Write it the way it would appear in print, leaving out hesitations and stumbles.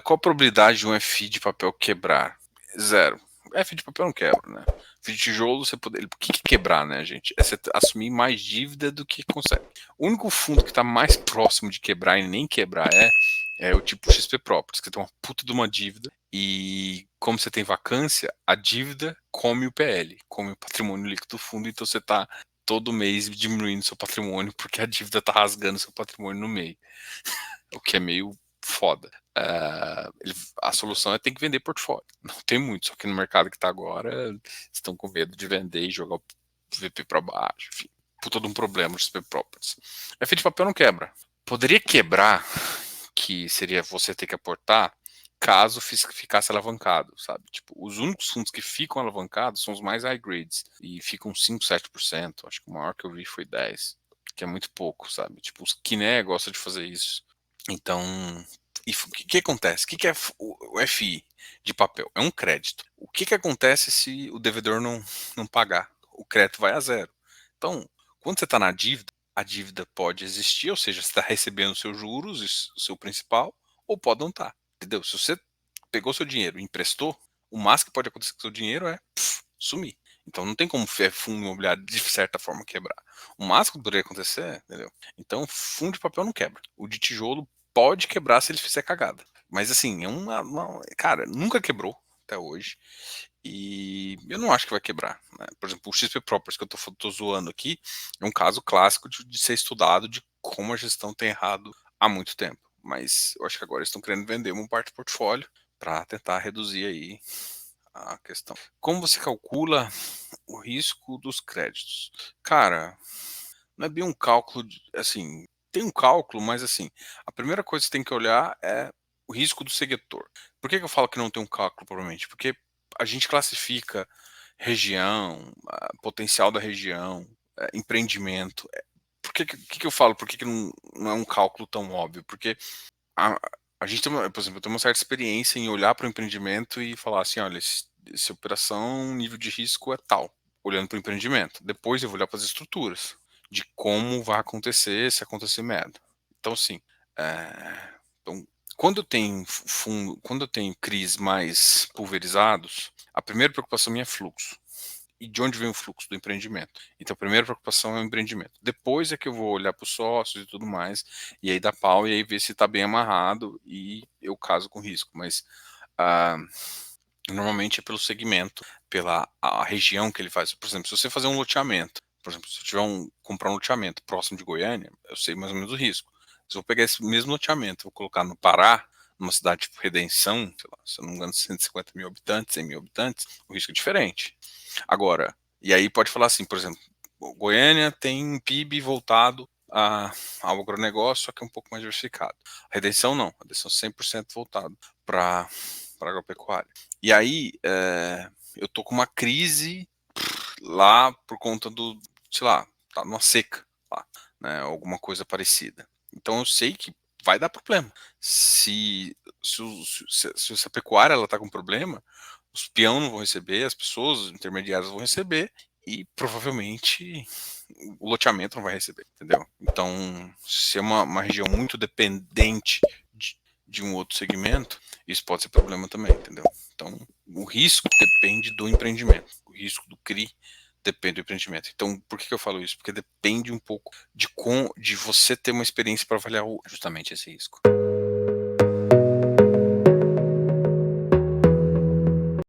Qual a probabilidade de um FI de papel quebrar? Zero. FI de papel não quebra, né? FI de tijolo, você poder. O que é quebrar, né, gente? É você assumir mais dívida do que consegue. O único fundo que está mais próximo de quebrar e nem quebrar é o tipo XP Properties, que tem uma puta de uma dívida e como você tem vacância, a dívida come o PL, come o patrimônio líquido do fundo, então você está todo mês diminuindo seu patrimônio porque a dívida está rasgando seu patrimônio no meio, o que é meio foda. A solução é ter que vender portfólio. Não tem muito, só que no mercado que está agora, estão com medo de vender e jogar o VP para baixo, enfim. Puta de um problema de SP Properties. FI de papel não quebra. Poderia quebrar, que seria você ter que aportar, caso ficasse alavancado, sabe? Tipo, os únicos fundos que ficam alavancados são os mais high grades, e ficam 5, 7%, acho que o maior que eu vi foi 10%, que é muito pouco, sabe? Tipo, os Kiné gosta de fazer isso. Então, o que acontece? O que é o FI de papel? É um crédito. O que acontece se o devedor não pagar? O crédito vai a zero. Então, quando você está na dívida, a dívida pode existir, ou seja, você está recebendo seus juros, o seu principal, ou pode não estar. Entendeu? Se você pegou seu dinheiro e emprestou, o máximo que pode acontecer com seu dinheiro é sumir. Então não tem como fundo imobiliário de certa forma quebrar. O máximo que poderia acontecer, entendeu? Então fundo de papel não quebra. O de tijolo pode quebrar se ele fizer cagada. Mas assim, cara, nunca quebrou até hoje. E eu não acho que vai quebrar, né? Por exemplo, o XP Properties que eu tô zoando aqui é um caso clássico de ser estudado de como a gestão tem errado há muito tempo. Mas eu acho que agora eles estão querendo vender uma parte do portfólio para tentar reduzir aí a questão. Como você calcula o risco dos créditos? Cara, não é bem um cálculo, assim, tem um cálculo, mas assim, a primeira coisa que você tem que olhar é o risco do seguidor. Por que eu falo que não tem um cálculo, provavelmente? Porque a gente classifica região, potencial da região, empreendimento. Por que eu falo? Por que não é um cálculo tão óbvio? Porque a, a gente tem, por exemplo, eu tenho uma certa experiência em olhar para o empreendimento e falar assim, olha, essa operação, nível de risco é tal, olhando para o empreendimento. Depois eu vou olhar para as estruturas, de como vai acontecer, se acontecer merda. Então, assim, então, quando eu tenho fundo, quando eu tenho CRIs mais pulverizados, a primeira preocupação minha é fluxo. E de onde vem o fluxo do empreendimento? Então, a primeira preocupação é o empreendimento. Depois é que eu vou olhar para os sócios e tudo mais, e aí dá pau, e aí ver se está bem amarrado, e eu caso com risco. Mas ah, normalmente é pelo segmento, pela a região que ele faz. Por exemplo, se você fazer um loteamento, por exemplo, se eu tiver comprar um loteamento próximo de Goiânia, eu sei mais ou menos o risco. Se eu pegar esse mesmo loteamento, vou colocar no Pará, numa cidade tipo Redenção, sei lá, se eu não me engano, 150 mil habitantes, 100 mil habitantes, o risco é diferente. Agora, e aí pode falar assim, por exemplo, Goiânia tem um PIB voltado ao agronegócio, só que é um pouco mais diversificado. A Redenção não, a Redenção é 100% voltado para agropecuária. E aí, eu tô com uma crise lá por conta sei lá, tá numa seca lá, né, alguma coisa parecida. Então eu sei que vai dar problema. Se essa pecuária ela tá com problema, os peão não vão receber, as pessoas intermediárias vão receber e provavelmente o loteamento não vai receber, entendeu? Então, se é uma região muito dependente de um outro segmento, isso pode ser problema também, entendeu? Então, o risco depende do empreendimento, o risco do CRI depende do empreendimento. Então, por que eu falo isso? Porque depende um pouco de você ter uma experiência para avaliar justamente esse risco.